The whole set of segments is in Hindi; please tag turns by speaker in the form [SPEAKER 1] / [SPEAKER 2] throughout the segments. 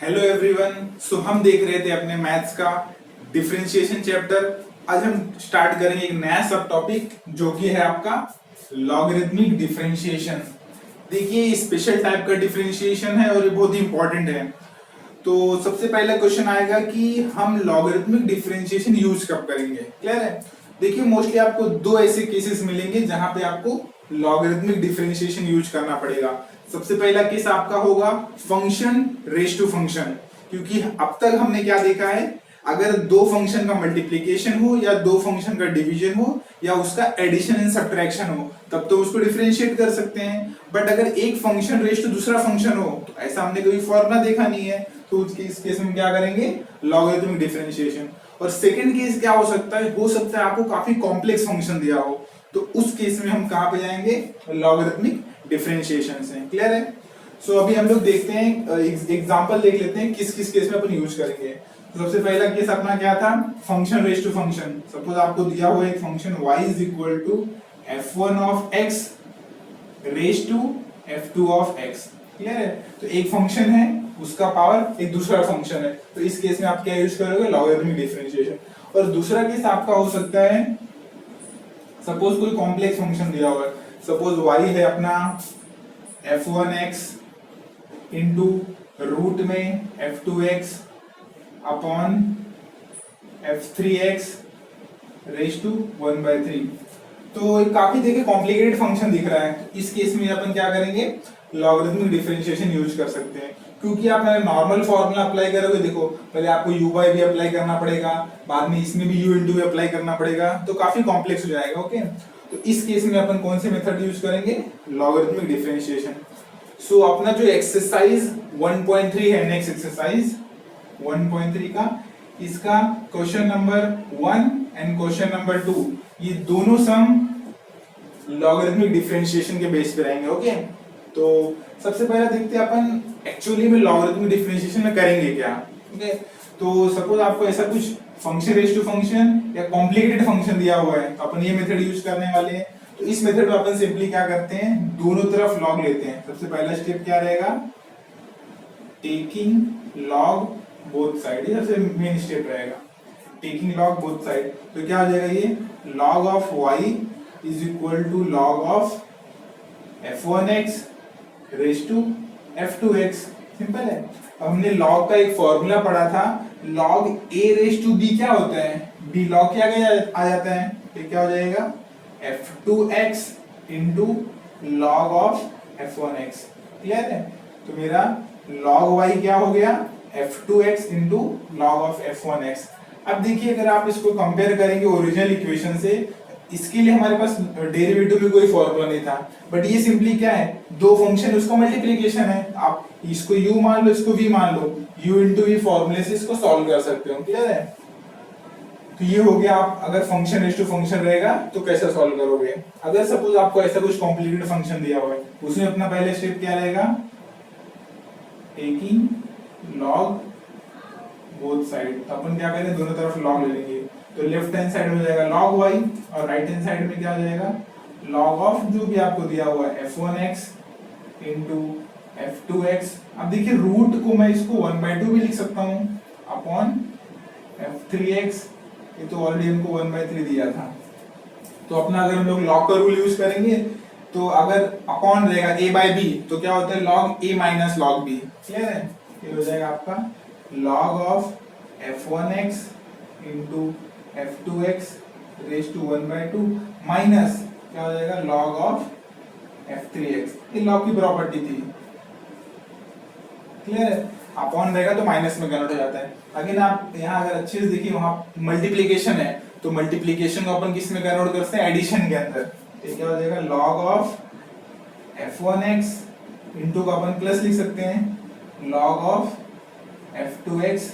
[SPEAKER 1] Hello everyone. सो हम देख रहे थे अपने मैथ्स का डिफरेंशिएशन चैप्टर। आज हम स्टार्ट करेंगे एक नया सब टॉपिक जो कि है आपका लॉगरिथमिक डिफरेंशिएशन। देखिए स्पेशल टाइप का डिफरेंशिएशन है और ये बहुत ही इंपॉर्टेंट है। तो सबसे पहला क्वेश्चन आएगा कि हम लॉगरिथमिक डिफरेंशिएशन यूज कब करेंगे। क्लियर है? देखिए मोस्टली आपको दो ऐसे केसेस मिलेंगे जहां पे आपको लॉगरिथमिक डिफरेंशिएशन यूज करना पड़ेगा। सबसे पहला केस आपका होगा फंक्शन रेज टू फंक्शन, क्योंकि अब तक हमने क्या देखा है, अगर दो फंक्शन का मल्टीप्लीकेशन हो या दो फंक्शन का डिवीजन हो या उसका एडिशन एंड सब्ट्रैक्शन हो तब तो उसको डिफरेंशिएट कर सकते हैं। बट अगर एक फंक्शन रेज टू दूसरा फंक्शन हो तो ऐसा हमने कभी फॉर्मूला देखा नहीं है, तो इस केस में क्या करेंगे, लॉगरिथमिक डिफरेंशिएशन। और सेकंड केस क्या हो सकता है, आपको काफी कॉम्प्लेक्स फंक्शन दिया हो, तो उस केस में हम कहां पे जाएंगे, लॉगरिथमिक डिफरेंशिएशन से। क्लियर है? सो अभी हम लोग देखते हैं, एग्जांपल देख लेते हैं किस किस केस में अपन यूज करेंगे। तो सबसे पहला केस अपना क्या था, function raise to function. Suppose आपको दिया हुआ एक function y is equal to f1 of x raise to f2 of x। Clear है? तो एक फंक्शन है, उसका पावर एक दूसरा फंक्शन है, तो इस केस में आप क्या यूज करोगे, लॉगरिथमिक डिफरेंशिएशन। और दूसरा केस आपका हो सकता है, सपोज कोई कॉम्प्लेक्स फंक्शन दिया हुआ है, सपोज y है अपना f1x इंटू रूट में f2x upon f3x raise to 1/3। तो ये काफी देखिए कॉम्प्लिकेटेड फंक्शन दिख रहा है। इस केस में अपन क्या करेंगे, लॉगरिथमिक डिफरेंशिएशन यूज कर सकते हैं। क्योंकि आप नॉर्मल फॉर्मूला अप्लाई करोगे, देखो पहले आपको u बाई v अप्लाई करना पड़ेगा, बाद में इसमें भी u इंटू v अप्लाई करना पड़ेगा, तो काफी कॉम्प्लेक्स हो जाएगा। ओके, तो इस केस में अपन कौन से मेथड यूज करेंगे, लॉगरिथमिक डिफरेंशिएशन। सो अपना जो एक्सरसाइज 1.3 है, नेक्स्ट एक्सरसाइज 1.3 का, इसका question number 1 and question number 2 ये दोनों सम लॉगरिथमिक डिफरेंशिएशन के बेस पे रहेंगे। ओके, तो सबसे पहले देखते हैं अपन एक्चुअली में लॉगरिथमिक डिफरेंशिएशन में करेंगे क्या। ओके, तो सपोज आपको ऐसा कुछ फंक्शन रेज टू फंक्शन या कॉम्प्लिकेटेड फंक्शन दिया हुआ है, तो अपन ये मेथड यूज करने वाले हैं। तो इस मेथड में अपन सिंपली क्या करते हैं, दोनों तरफ लॉग लेते हैं। सबसे पहला स्टेप क्या रहेगा, टेकिंग लॉग बोथ साइड, ये सबसे मेन स्टेप रहेगा, टेकिंग लॉग बोथ साइड। तो क्या हो जाएगा, ये log of y is equal to log of f1x raise to f2x। Simple है। अब हमने log का एक फॉर्मूला पढ़ा था, log a raise to b क्या होता है, b log क्या आ जाता है, तो क्या हो जाएगा f2x into log of f1x। Clear है? तो मेरा log y क्या हो गया, f2x into log of f1x। अब देखिए अगर आप इसको कंपेयर करेंगे ओरिजिनल इक्वेशन से, इसके लिए हमारे पास डेरिवेटिव में कोई फॉर्मूला नहीं था, बट ये सिंपली क्या है, दो फंक्शन उसका मल्टीप्लिकेशन है, आप इसको u मान लो, इसको v मान लो, u इंटू v फॉर्मूले से इसको सॉल्व कर सकते हो। क्लियर है? तो ये हो गया, आप अगर फंक्शन रेज टू फंक्शन रहेगा तो कैसे सॉल्व करोगे। अगर सपोज आपको ऐसा कुछ कॉम्प्लिकेटेड फंक्शन दिया हुआ है, उसमें अपना पहले स्टेप क्या रहेगा, टेकिंग लॉग बोथ साइड। तो अपन क्या करेंगे, दोनों तरफ लॉग ले लेंगे, तो लेफ्ट हैंड साइड में जाएगा log y और राइट हैंड साइड में क्या हो जाएगा, log ऑफ जो भी आपको दिया हुआ है f1x इंटू f2x। अब देखिए रूट को मैं इसको 1/2 भी लिख सकता हूँ अपॉन f3x, ये तो ऑलरेडी हमको 1/3 दिया था। तो अपना अगर हम लोग log का रूल यूज करेंगे, तो अगर अपॉन रहेगा a बाई b, तो क्या होता है log a minus log b। Clear है? ये हो जाएगा आपका log of f1x into f2x raise to 1/2 minus क्या हो जाएगा, log ऑफ f3x। ये log की प्रॉपर्टी थी। क्लियर है? अपॉन रहेगा तो माइनस में कन्वर्ट हो जाता है। अगर आप यहाँ अगर अच्छे से देखिए, वहां मल्टीप्लीकेशन है, तो मल्टीप्लीकेशन को अपन किस में कन्वर्ट करते हैं, एडिशन के अंदर। तो क्या हो जाएगा, log ऑफ f1x इंटू का अपन प्लस लिख सकते हैं, log of f2x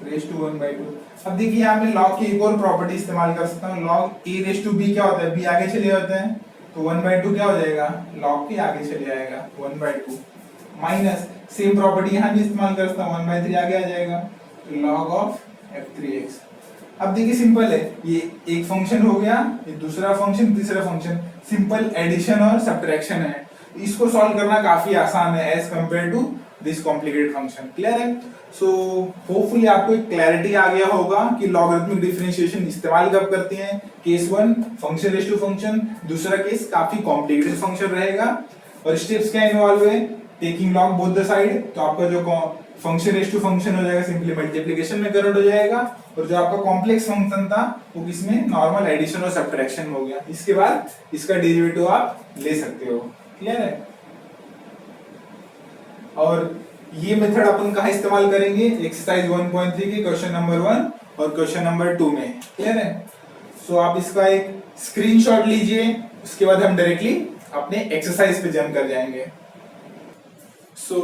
[SPEAKER 1] raise to 1/2। अब देखिए यहाँ पे log की एक और प्रॉपर्टी इस्तेमाल कर सकता हूँ, log a raise to b क्या होता है, b आगे चले जाता है, तो 1/2 क्या हो जाएगा, log के आगे चले जाएगा 1/2 माइनस सेम प्रॉपर्टी यहाँ भी इस्तेमाल कर सकता हूँ, 1/3 आगे आ जाएगा, तो log ऑफ f3x। अब देखिए सिंपल है, ये एक फंक्शन हो गया, ये दूसरा फंक्शन, तीसरा फंक्शन, सिंपल एडिशन और सब्ट्रैक्शन है। इसको सॉल्व करना काफी आसान है as compared to this complicated function. Clear है? सो होपफुली आपको एक क्लैरिटी आ गया होगा कि लॉगरिथमिक डिफरेंशिएशन इस्तेमाल कब करते हैं। Case 1 function raise to function, दूसरा केस काफी कॉम्प्लिकेटेड फंक्शन रहेगा और स्टेप्स क्या इन्वॉल्व है, taking log both the side, तो आपका जो फंक्शन रेज टू फंक्शन हो जाएगा सिंपली मल्टीप्लिकेशन में कन्वर्ट हो जाएगा, और जो आपका कॉम्प्लेक्स फंक्शन था वो किसमें, नॉर्मल एडिशन और सब्ट्रैक्शन में हो गया। इसके बाद इसका डेरिवेटिव आप ले सकते हो। क्लियर है? और ये मेथड अपन कहाँ इस्तेमाल करेंगे, एक्सरसाइज 1.3 के क्वेश्चन नंबर 1 और क्वेश्चन नंबर 2 में। क्लियर है? सो आप इसका एक स्क्रीनशॉट लीजिए, उसके बाद हम डायरेक्टली अपने एक्सरसाइज पे जंप कर जाएंगे। सो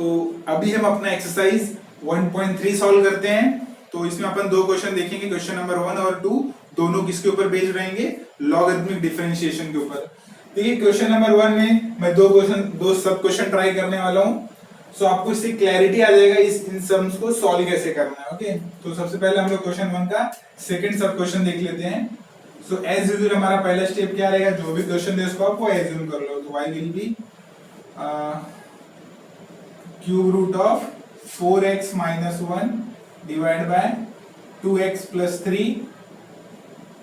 [SPEAKER 1] अभी हम अपना एक्सरसाइज 1.3 सॉल्व करते हैं। तो इसमें अपन दो क्वेश्चन देखेंगे, क्वेश्चन नंबर 1 और 2 दोनों किसके ऊपर बेस्ड रहेंगे, लॉगरिथमिक डिफरेंशिएशन के ऊपर। देखिए क्वेश्चन नंबर 1 में मैं दो सब क्वेश्चन ट्राई करने वाला हूँ। सो आपको इससे क्लैरिटी आ जाएगा इन सम्स को सॉल्व कैसे करना है। ओके, तो सबसे पहले हम लोग क्वेश्चन 1 का सेकंड सब क्वेश्चन देख लेते हैं। सो एज यूजुअल हमारा पहला स्टेप क्या रहेगा, जो भी क्वेश्चन दे उसको आपको एज्यूम कर लो। तो y will be cube root of 4x minus 1 divide by 2x plus 3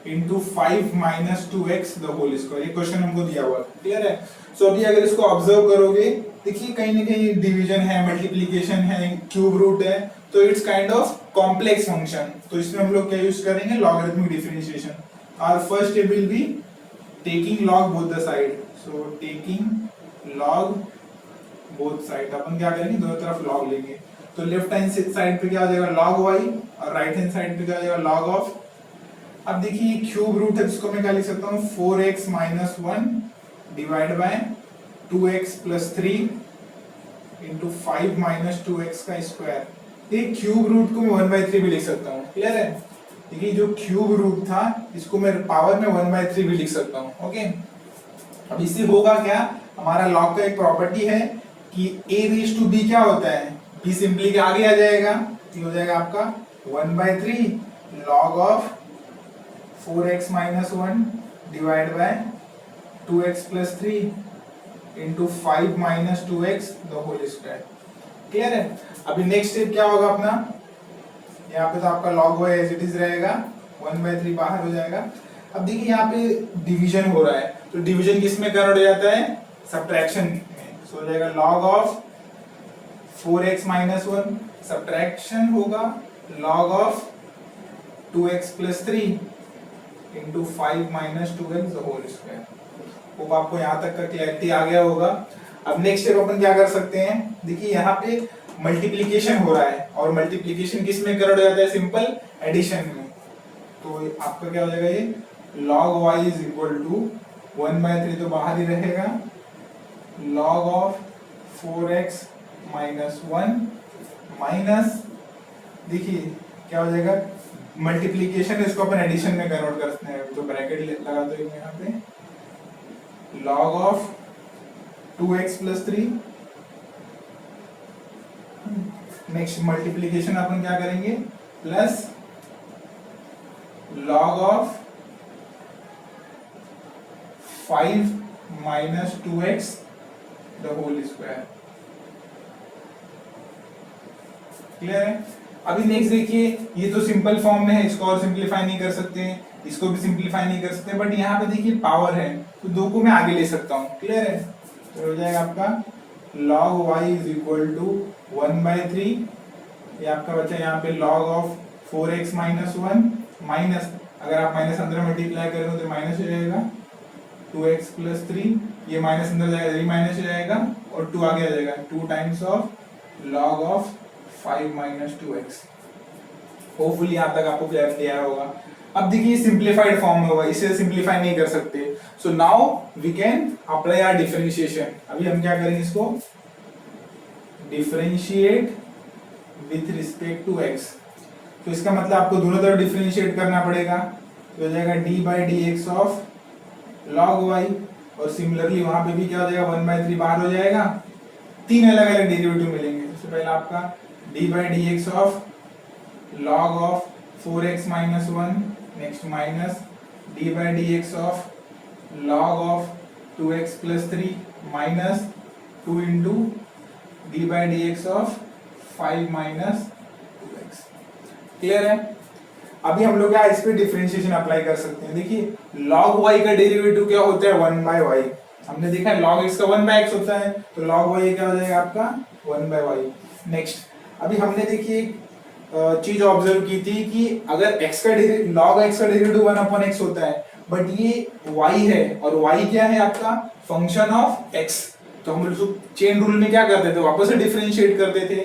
[SPEAKER 1] into 5 minus 2x the whole square. ये क्वेश्चन हमको दिया हुआ है। क्लियर है? सो अभी अगर इसको ऑब्जर्व करोगे, देखिए कहीं ना कहीं डिवीजन है, मल्टीप्लिकेशन है, क्यूब रूट है, तो it's kind of complex function. तो इसमें हम लोग क्या यूज करेंगे, logarithmic differentiation. Our first step will be taking log both the side. So taking log both side, अपन क्या करेंगे, दोनों तरफ लॉग लेंगे। तो लेफ्ट हैंड साइड पे क्या हो जाएगा, log y, और राइट हैंड साइड पे क्या हो जाएगा, log ऑफ। अब देखिए क्यूब रूट है, जिसको मैं क्या लिख सकता हूँ, 4x minus 1 divide by 2x plus 3 into 5 minus 2x का स्क्वायर। ये क्यूब रूट को मैं 1/3 भी लिख सकता हूँ। क्लियर है? देखिए जो क्यूब रूट था इसको मैं पावर में 1/3 भी लिख सकता हूँ। ओके, अब इससे होगा क्या, हमारा लॉग का एक प्रॉपर्टी है कि a रेज टू b क्या होता है, b सिंपली के आगे आ जाएगा, ये हो जाएगा आपका 1/3 log of 4x minus 1 divide by 2x plus 3 into 5 minus 2x the whole square. Clear है? अभी नेक्स्ट स्टेप क्या होगा अपना, यहाँ पे तो आपका log y as it is रहेगा, 1/3 बाहर हो जाएगा। अब देखिए यहाँ पे डिवीजन हो रहा है, तो डिवीजन किस में कन्वर्ट हो जाता है, सब्ट्रैक्शन में। सो हो जाएगा log of 4x minus 1 subtraction होगा log of 2x plus 3 into 5 minus 2x the whole square. वो आपको यहाँ तक का क्लैरिटी आ गया होगा। अब नेक्स्ट स्टेप अपन क्या कर सकते हैं, देखिए यहाँ पे मल्टीप्लिकेशन हो रहा है, और मल्टीप्लिकेशन किस में कन्वर्ट हो जाता है, सिंपल एडिशन में। तो आपका क्या हो जाएगा, ये log y is equal to 1/3 तो बाहर ही रहेगा, log of 4x minus 1 minus, देखिए क्या हो जाएगा, मल्टीप्लिकेशन इसको अपन एडिशन में कन्वर्ट करते हैं, तो ब्रैकेट लगा दो यहाँ पे, log of 2x plus 3। Next multiplication अपन क्या करेंगे, plus log of 5 minus 2x the whole square. Clear है? अभी नेक्स्ट देखिए, ये तो सिंपल फॉर्म में है, इसको और सिंपलीफाई नहीं कर सकते हैं, इसको भी सिंपलीफाई नहीं कर सकते, बट यहाँ पे देखिए पावर है, तो दो को मैं आगे ले सकता हूँ। क्लियर है? तो हो जाएगा आपका log y is equal to 1/3, ये आपका बचा यहाँ पे log of 4x minus 1 minus, अगर आप माइनस अंदर मल्टीप्लाई करेंगे तो माइनस हो जाएगा 2x प्लस 3, ये माइनस अंदर जाएगा, माइनस हो जाएगा, और 2 आगे आ जाएगा, 2 times of log of 5 minus 2x। Hopefully यहाँ तक आपको क्लियरिटी आया होगा। अब देखिए सिंप्लीफाइड फॉर्म में होगा, इसे सिंप्लीफाई नहीं कर सकते। So now we can apply our differentiation. अभी हम क्या करेंगे, इसको differentiate with respect to x। तो इसका मतलब आपको दोनों तरफ डिफरेंशिएट करना पड़ेगा, तो हो जाएगा d/dx ऑफ log y, और सिमिलरली वहां पे भी क्या हो जाएगा, 1/3 बाहर हो जाएगा, तीन अलग अलग डेरिवेटिव मिलेंगे। सबसे पहले आपका d/dx of log of 4x minus 1, next minus d/dx of log of 2x plus 3 minus 2 into d/dx of 5 minus 2x। Clear है? अभी हम लोग क्या इस पे डिफरेंशिएशन अप्लाई कर सकते हैं। देखिए log y का डेरिवेटिव क्या होता है 1 बाय y। हमने देखा है log x का 1 बाय x होता है, तो log y क्या हो जाएगा आपका 1 बाय y। नेक्स्ट, अभी हमने देखिए एक चीज ऑब्जर्व की थी कि अगर x का log x का डेरिवेटिव 1 अपॉन x होता है, बट ये y है और y क्या है आपका फंक्शन ऑफ x, तो हम लोग चेन रूल में क्या करते थे, वापस से डिफरेंशिएट करते थे।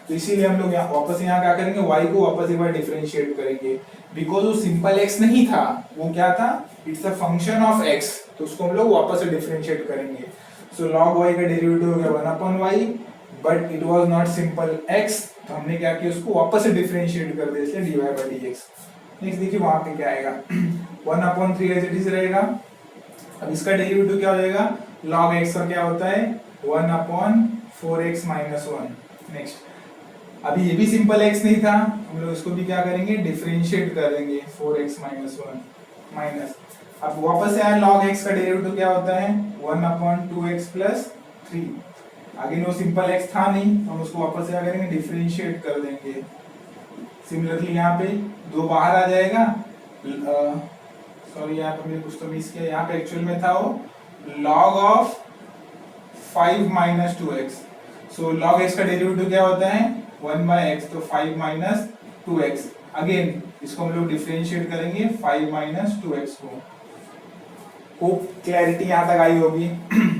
[SPEAKER 1] तो इसीलिए हम लोग वापस यहाँ क्या करेंगे, y को वापस एक बार डिफरेंशिएट करेंगे, बिकॉज वो सिंपल x नहीं था, वो क्या था, it's a function of x, तो उसको हम लोग वापस से डिफरेंशिएट करेंगे। सो log y का डेरिवेटिव हो गया 1 upon y, but it was not simple x, तो हमने क्या किया, उसको वापस से डिफरेंशिएट कर दिया, इसलिए dy बाय dx। नेक्स्ट देखिए वहां पे क्या आएगा 1 अपॉन 3 एज इट इज रहेगा। अब इसका डेरिवेटिव क्या हो जाएगा, log x का क्या होता है 1 अपॉन 4x माइनस 1। नेक्स्ट, अभी ये भी सिंपल x नहीं था, हम लोग इसको भी क्या करेंगे, डिफरेंशिएट कर देंगे 4x माइनस 1 माइनस। अब वापस से आया log x का डेरिवेटिव क्या होता है 1 अपॉन 2x प्लस 3। आगे नो सिंपल x था नहीं, तो हम उसको वापस से क्या करेंगे, डिफरेंशिएट कर देंगे। सिमिलरली यहाँ पे 2 बाहर आ जाएगा, सॉरी यहाँ पे मैंने कुछ तो मिस किया, यहाँ पे एक्चुअल में था वो log of 5 minus 2x। So log x का डेरिवेटिव क्या होता है 1 बाय x, तो 5 माइनस 2x। अगेन इसको हम लोग डिफरेंशिएट करेंगे 5 माइनस 2x को। होप क्लैरिटी यहाँ तक आई होगी।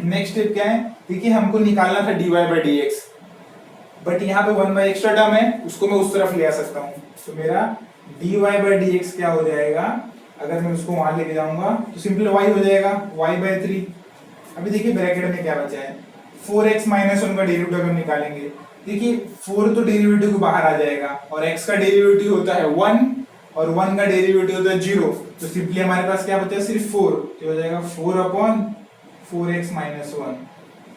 [SPEAKER 1] नेक्स्ट स्टेप क्या है, देखिए हमको निकालना था dy बाय dx, बट यहाँ पे 1 बाय एक्स्ट्रा टर्म है, उसको मैं उस तरफ ले आ सकता हूँ। तो मेरा dy बाय dx क्या हो जाएगा, अगर मैं उसको वहां लेके जाऊंगा तो सिंपल y हो जाएगा y बाय 3। अभी देखिए ब्रैकेट में क्या बचा है 4x माइनस 1 का डेरिवेटिव हम निकालेंगे। देखिए 4 तो डेरिवेटिव को बाहर आ जाएगा, और x का डेरिवेटिव होता है 1 और 1 का डेरिवेटिव होता है 0, तो सिंपली हमारे पास क्या बचा है सिर्फ 4, तो हो जाएगा 4 अपॉन 4x माइनस 1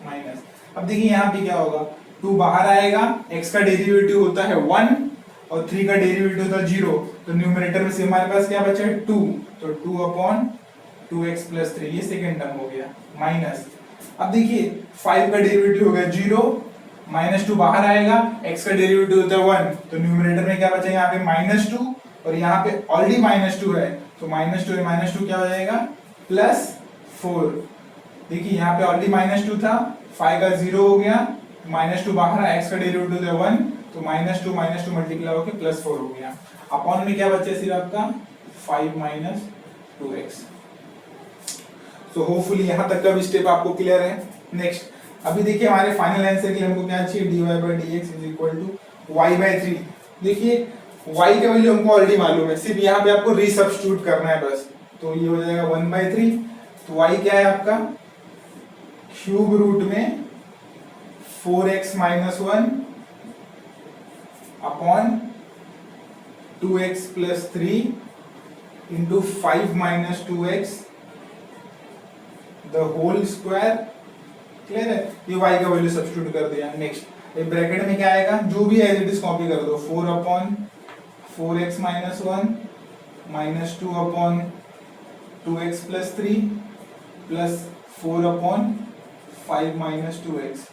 [SPEAKER 1] माइनस। अब देखिए यहाँ पे क्या होगा, 2 बाहर आएगा, x का डेरिवेटिव होता है 1 और 3 का डेरिवेटिव होता है 0, तो न्यूमरेटर में से हमारे पास क्या बचा है 2, तो 2 अपॉन 2x प्लस 3, ये सेकेंड टर्म हो गया माइनस। अब देखिए 5 का डेरिवेटिव हो गया 0, माइनस 2 बाहर आएगा, x का डेरिवेटिव होता है 1, तो न्यूमरेटर में क्या बचा है यहाँ पे माइनस 2, और यहाँ पे ऑलरेडी माइनस 2 है, तो माइनस 2 माइनस 2 क्या हो जाएगा प्लस 4। देखिए यहाँ पे ऑलरेडी माइनस 2 था, 5 का 0 हो गया, माइनस 2 बाहर आया, x का डेरिवेटिव होता है 1, तो माइनस 2 मल्टीप्लाई होकर प्लस 4 हो गया। अपॉन में क्या बचा सिर्फ आपका 5 माइनस 2x। सो होपफुली यहाँ तक का भी स्टेप आपको क्लियर है। नेक्स्ट, अभी देखिए हमारे फाइनल आंसर के लिए हमको क्या चाहिए, dy by dx is equal to y by 3। देखिए y का वैल्यू हमको ऑलरेडी मालूम है, सिर्फ यहाँ पे आपको रीसब्स्टिट्यूट करना है बस, तो ये हो जाएगा 1 बाय 3। तो y क्या है आपका क्यूब रूट में 4x minus 1 upon 2x plus 3 into 5 minus 2x the whole square. Clear है, ये y का वैल्यू सब्स्टिट्यूट कर दिया। नेक्स्ट, ये ब्रैकेट में क्या आएगा, जो भी एज इट इज कॉपी कर दो, 4 upon 4x minus 1 minus 2 upon 2x plus 3 plus 4 upon 5 minus 2x।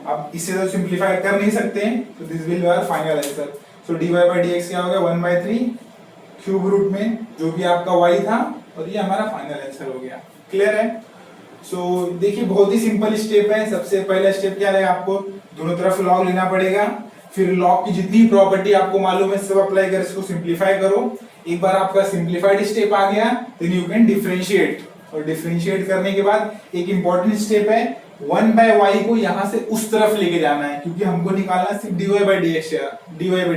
[SPEAKER 1] अब इससे तो सिंप्लीफाई कर नहीं सकते हैं, तो this will be our final answer. So dy by dx क्या हो गया 1 बाय 3 क्यूब रूट में जो भी आपका y था, और ये हमारा फाइनल आंसर हो गया। क्लियर है? सो देखिए बहुत ही सिंपल स्टेप है। सबसे पहला स्टेप क्या रहेगा, आपको दोनों तरफ लॉग लेना पड़ेगा, फिर लॉग की जितनी प्रॉपर्टी आपको मालूम है सब अप्लाई कर इसको सिंप्लीफाई करो। एक बार आपका सिंप्लीफाइड स्टेप आ गया, देन यू कैन डिफरेंशिएट, और डिफरेंशिएट करने के बाद एक इंपॉर्टेंट स्टेप है 1 बाय y को यहाँ से उस तरफ लेके जाना है, क्योंकि हमको निकालना सिर्फ dy बाय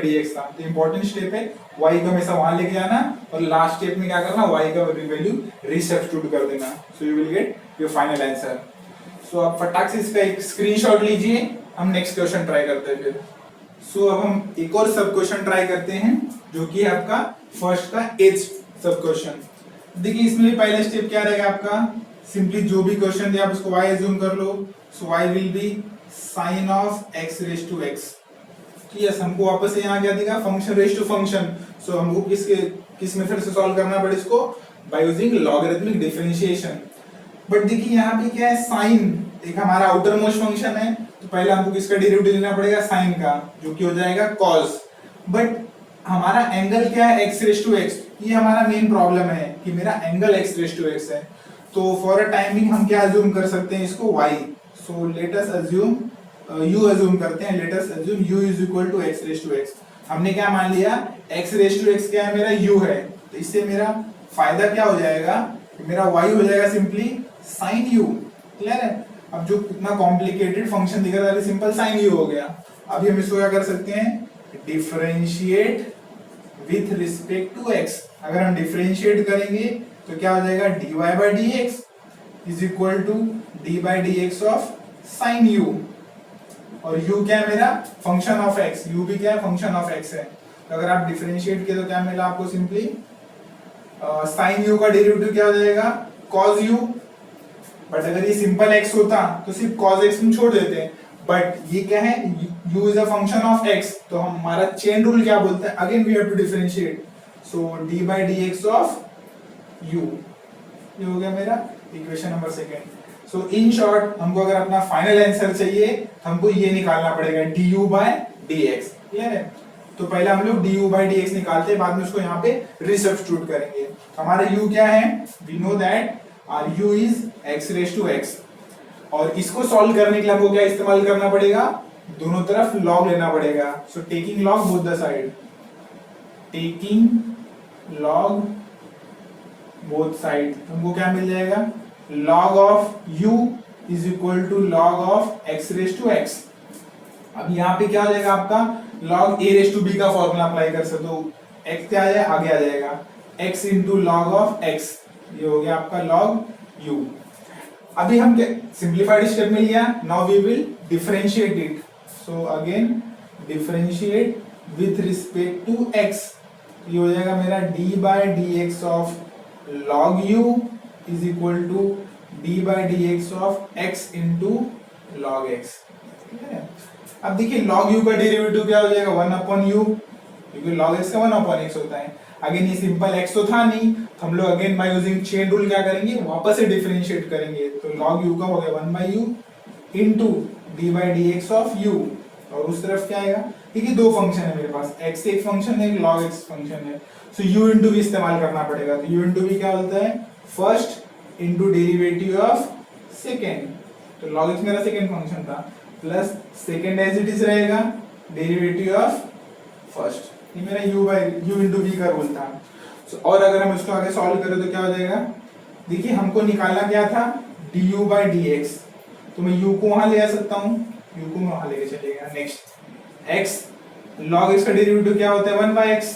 [SPEAKER 1] dx था। तो इंपॉर्टेंट स्टेप है y को हमेशा वहां लेके जाना, और लास्ट स्टेप में क्या करना, y का वैल्यू रीसब्स्टिट्यूट कर देना। So you will get your final answer. So आप फटाक से इसका एक स्क्रीनशॉट लीजिए, हम नेक्स्ट क्वेश्चन ट्राई करते हैं फिर। सो अब हम एक और सब क्वेश्चन ट्राई करते हैं, जो कि है आपका फर्स्ट का 8th सब क्वेश्चन। देखिए इसमें पहला स्टेप क्या रहेगा आपका, सिंपली जो भी क्वेश्चन दिया आप उसको y अज्यूम कर लो। So y will be sine of x raise to x। Yes, हमको वापस से यहाँ क्या देगा, function raise to function. So हमको किस मेथड से सॉल्व करना पड़े इसको, by using logarithmic differentiation. But देखिए यहाँ पे क्या है, साइन एक हमारा आउटर मोस्ट फंक्शन है, तो पहले हमको किसका डेरिवेटिव लेना पड़ेगा, साइन का, जो कि हो जाएगा कॉस। बट हमारा एंगल क्या है, x रेज टू एक्स, ये हमारा मेन प्रॉब्लम है कि मेरा angle x raise to x है। तो फॉर अ टाइमिंग हम क्या अज्यूम कर सकते हैं इसको, y। So let us assume u assume करते हैं, let us assume u is equal to x raise to x. हमने क्या मान लिया, x रेज टू एक्स क्या है, मेरा u है। तो इससे मेरा फायदा क्या हो जाएगा, मेरा y हो जाएगा सिंपली sin u। क्लियर है। अब जो इतना कॉम्प्लिकेटेड फंक्शन दिख रहा था, सिंपल sin u हो गया। अभी हम इसको क्या कर सकते हैं, differentiate with respect to x। अगर हम डिफरेंशिएट करेंगे तो क्या हो जाएगा, dy by dx is equal to d by dx of sin u। और u क्या है मेरा, फंक्शन ऑफ x, u भी क्या है, फंक्शन ऑफ x है। तो अगर आप डिफरेंशिएट किए तो क्या मिला आपको, सिंपली sin u का डेरिवेटिव क्या हो जाएगा, cos u। बट अगर ये सिंपल x होता तो सिर्फ cos x में छोड़ देते हैं, बट ये क्या है, u is a function of x। तो हमारा चेन रूल क्या बोलता है, again we have to differentiate. So d by dx of u, ये हो गया मेरा equation number second. So in short हमको अगर अपना फाइनल आंसर चाहिए तो हमको ये निकालना पड़ेगा du by dx। क्लियर है। तो पहले हम लोग du by dx निकालते हैं, बाद में उसको यहाँ पे रिसब्स्टिट्यूट करेंगे। हमारा u क्या है, we know that our u is x raise to x। और इसको सॉल्व करने के लिए हमको क्या इस्तेमाल करना पड़ेगा, दोनों तरफ log लेना पड़ेगा। So taking log both the side, taking log both side, हमको क्या मिल जाएगा, log of u is equal to log of x raise to x। अब यहाँ पे क्या हो जाएगा आपका, log a raise to b का फॉर्मूला अप्लाई कर सकते हो। x क्या आ जाए, आगे आ जाएगा x into log of x, ये हो गया आपका log u। अभी हम सिंप्लीफाइड स्टेप में लिया, now we will differentiate it. So again differentiate with respect to x, ये हो जाएगा मेरा d by dx of log u is equal to d by dx of x into log x। अब देखिए log u का डेरिवेटिव क्या हो जाएगा, 1 अपॉन u, क्योंकि log x का 1 अपॉन x होता है। अगेन ये सिंपल x तो था नहीं, तो हम लोग again by using chain rule क्या करेंगे, वापस से डिफरेंशिएट करेंगे। तो log u का हो गया 1 by u into d by dx of u, और उस तरफ क्या आएगा, देखिए दो फंक्शन है मेरे पास, x एक फंक्शन है, एक log x फंक्शन है। सो u इंटू v इस्तेमाल करना पड़ेगा। तो u इंटू v क्या होता है, first into derivative of second. तो log x मेरा सेकेंड फंक्शन था, plus second as it is रहेगा डेरिवेटिव ऑफ फर्स्ट, ये मेरा u इंटू v का रूल था। और अगर हम इसको आगे सॉल्व करें तो क्या हो जाएगा, देखिए हमको निकालना क्या था, du by dx। तो मैं u को वहां ले आ सकता हूँ, u को मैं वहां लेके चलेगा। नेक्स्ट x, log x का डेरिवेटिव क्या होता है, 1 by x,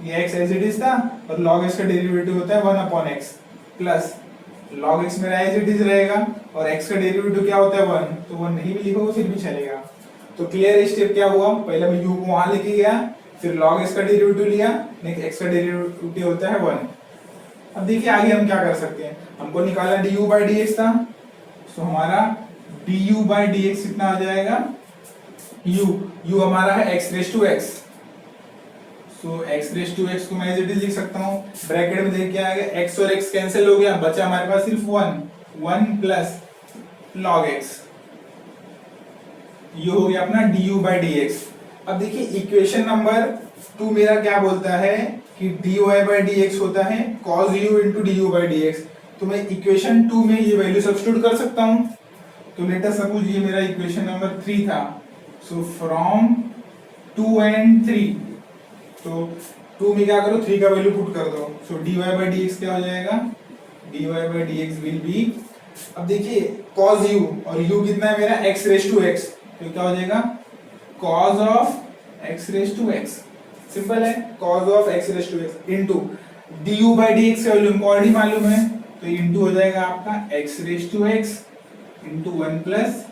[SPEAKER 1] ये x एज इट इज था, और log x का डेरिवेटिव होता है 1 upon x, plus log x मेरा एज इट इज रहेगा, और x का डेरिवेटिव क्या होता है 1, तो 1 नहीं भी लिखोगे फिर भी चलेगा। तो क्लियर स्टेप क्या हुआ, पहले मैं u को वहां लेके गया, फिर log x का डेरिवेटिव लिया, नेक्स्ट x का डेरिवेटिव होता है 1। अब देखिए आगे हम क्या कर सकते हैं, हमको निकालना du by dx था। सो हमारा du by dx कितना आ जाएगा, u हमारा है x रेज टू x। सो x रेज टू x को मैं एज इट इज लिख सकता हूँ, ब्रैकेट में देख क्या आएगा, x और x कैंसिल हो गया, बचा हमारे पास सिर्फ 1 प्लस log x, ये हो गया अपना du by dx। अब देखिए इक्वेशन नंबर 2 मेरा क्या बोलता है कि dy by dx होता है cos u into du by dx। तो मैं इक्वेशन 2 में ये वैल्यू सब्स्टिट्यूट कर सकता हूँ। तो लेट अस सपोज ये मेरा इक्वेशन नंबर 3 था। सो फ्रॉम 2 and 3, तो 2 में क्या करो, 3 का वैल्यू पुट कर दो। सो dy by dx क्या हो जाएगा, dy by dx will be, अब देखिए cos u, और u कितना है मेरा, x रेज टू x, तो क्या हो जाएगा cos of x raise to x। Simple है, cos of x raise to x into du by dx का वैल्यू हमको ऑलरेडी मालूम है, तो इनटू हो जाएगा आपका x raise to x into 1 plus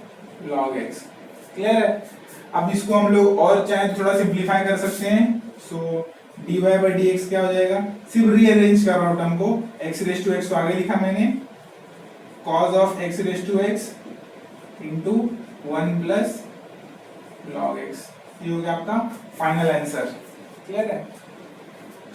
[SPEAKER 1] log x। Clear है। अब इसको हम लोग और चाहे तो थोड़ा सिंपलीफाई कर सकते हैं। सो dy by dx क्या हो जाएगा, सिर्फ रीअरेंज कर रहा हूं टर्म को, x रेज टू x को आगे लिखा मैंने, cos of x raise to x into 1 plus log x, ये हो गया आपका फाइनल आंसर। क्लियर है।